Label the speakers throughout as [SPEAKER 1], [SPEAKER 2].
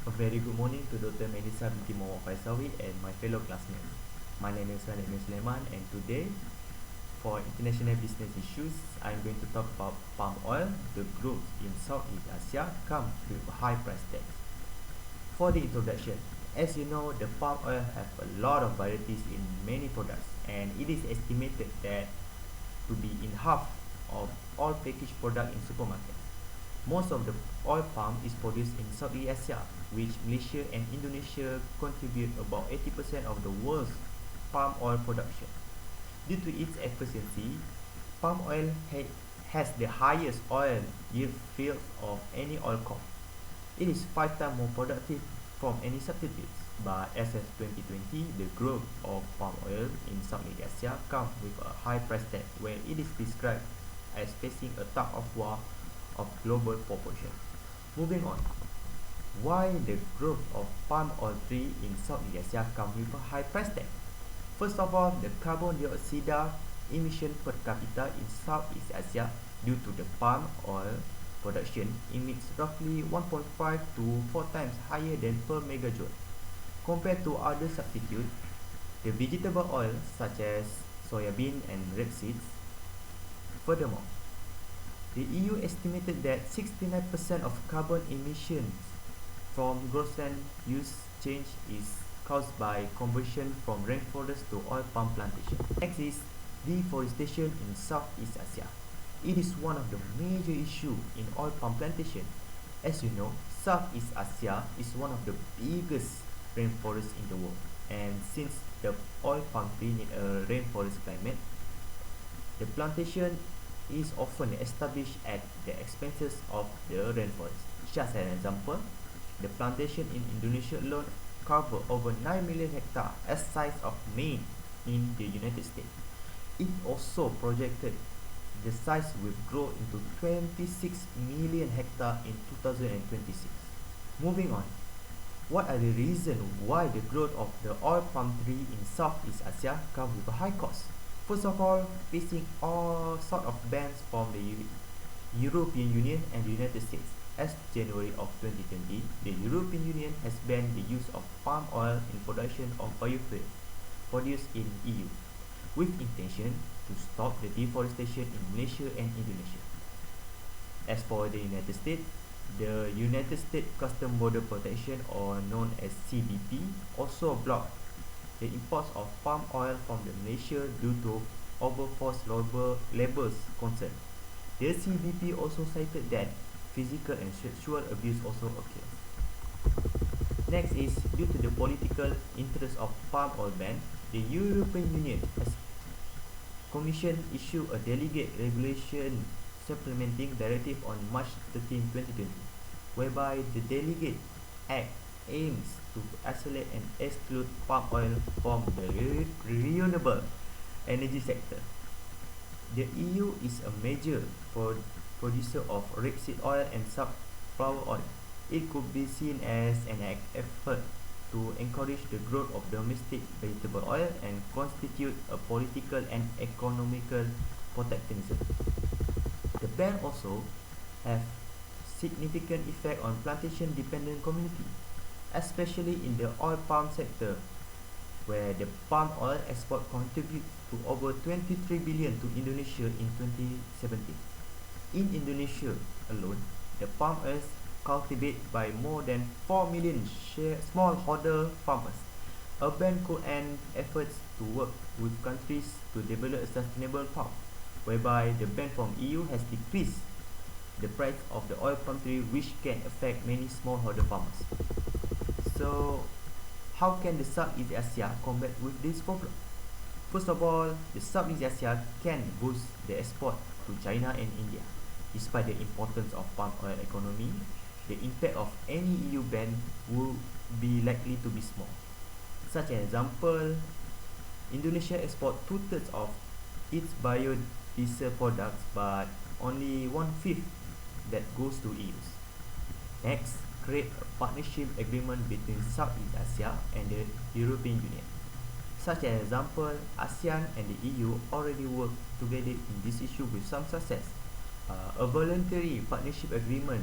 [SPEAKER 1] A very good morning to Dr. Melissa binti Muhammad Faisawi and my fellow classmates. My name is Rani bin Sulaiman, and today for international business issues, I'm going to talk about palm oil. The growth in Southeast Asia comes with a high price tag. For the introduction, as you know, the palm oil have a lot of varieties in many products, and it is estimated that to be in half of all packaged product in supermarkets. Most of the oil palm is produced in Southeast Asia, which Malaysia and Indonesia contribute about 80% of the world's palm oil production. Due to its efficiency, palm oil has the highest oil yield field of any oil crop. It is 5 times more productive from any substitutes. But as of 2020, the growth of palm oil in Southeast Asia comes with a high price tag, where it is described as facing a tug of war of global proportion. Moving on, why the growth of palm oil tree in Southeast Asia comes with a high price tag? First of all, the carbon dioxide emission per capita in Southeast Asia due to the palm oil production emits roughly 1.5 to 4 times higher than per megajoule compared to other substitutes. The vegetable oil such as soya bean and rapeseed. Furthermore, the EU estimated that 69% of carbon emissions from grassland use change is caused by conversion from rainforest to oil palm plantation. Next is deforestation in Southeast Asia. It is one of the major issues in oil palm plantation. As you know, Southeast Asia is one of the biggest rainforests in the world, and since the oil palm tree need a rainforest climate, the plantation is often established at the expenses of the rainforest. Just an example, the plantation in Indonesia alone cover over 9 million hectares, as size of Maine in the United States. It also projected the size will grow into 26 million hectares in 2026. Moving on, what are the reasons why the growth of the oil palm tree in Southeast Asia comes with a high cost? First of all, facing all sort of bans from the European Union and the United States. As January of 2020, the European Union has banned the use of palm oil in production of biofuel produced in EU, with intention to stop the deforestation in Malaysia and Indonesia. As for the United States, the United States Custom Border Protection, or known as CBP, also blocked the imports of palm oil from Malaysia due to overforced labour concern. The CBP also cited that physical and sexual abuse also occurs. Next is, due to the political interest of palm oil ban, the European Union has Commission issued a delegate regulation supplementing directive on March 13, 2020, whereby the delegate act aims to isolate and exclude palm oil from the renewable energy sector. The EU is a major producer of rapeseed oil and sunflower oil. It could be seen as an effort to encourage the growth of domestic vegetable oil and constitute a political and economical protectionism. The ban also have significant effect on plantation dependent community, especially in the oil palm sector, where the palm oil export contributes to over 23 billion to Indonesia in 2017. In Indonesia alone, the palm oil is cultivated by more than 4 million smallholder farmers. A ban could end efforts to work with countries to develop a sustainable palm, whereby the ban from EU has decreased the price of the oil palm tree, which can affect many smallholder farmers. So, how can the Southeast Asia combat with this problem? First of all, the Southeast Asia can boost the export to China and India. Despite the importance of palm oil economy, the impact of any EU ban would be likely to be small. Such an example, Indonesia exports 2/3 of its biodiesel products, but only 1/5 that goes to EU. Next, create a partnership agreement between Southeast Asia and the European Union. Such an example, ASEAN and the EU already work together in this issue with some success. A voluntary partnership agreement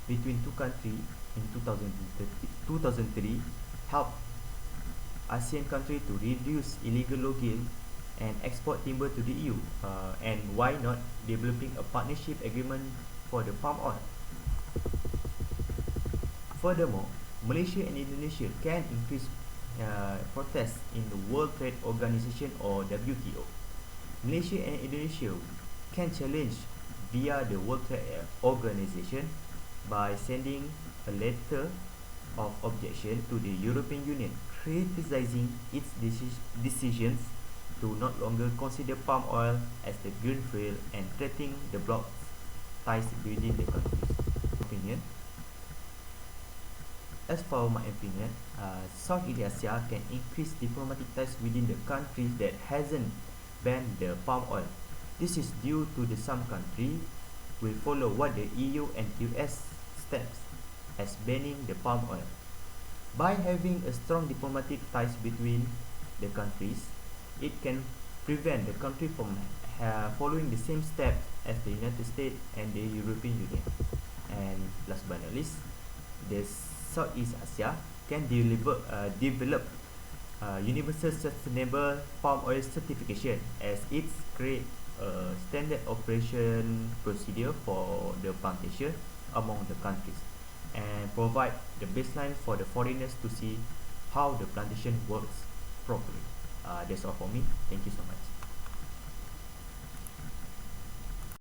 [SPEAKER 1] between two countries in 2003 helped ASEAN country to reduce illegal logging and export timber to the EU. And why not developing a partnership agreement for the palm oil? Furthermore, Malaysia and Indonesia can increase protests in the World Trade Organization or WTO. Malaysia and Indonesia can challenge via the World Trade Organization by sending a letter of objection to the European Union criticizing its decisions to not longer consider palm oil as the green fuel and threatening the bloc's ties within the countries. Opinion. As for my opinion, Southeast Asia can increase diplomatic ties within the countries that hasn't banned the palm oil. This is due to the some country will follow what the EU and US steps as banning the palm oil. By having a strong diplomatic ties between the countries, it can prevent the country from following the same steps as the United States and the European Union. And last but not least, the Southeast Asia can develop universal sustainable palm oil certification as it creates a standard operation procedure for the plantation among the countries and provide the baseline for the foreigners to see how the plantation works properly. That's all for me. Thank you so much.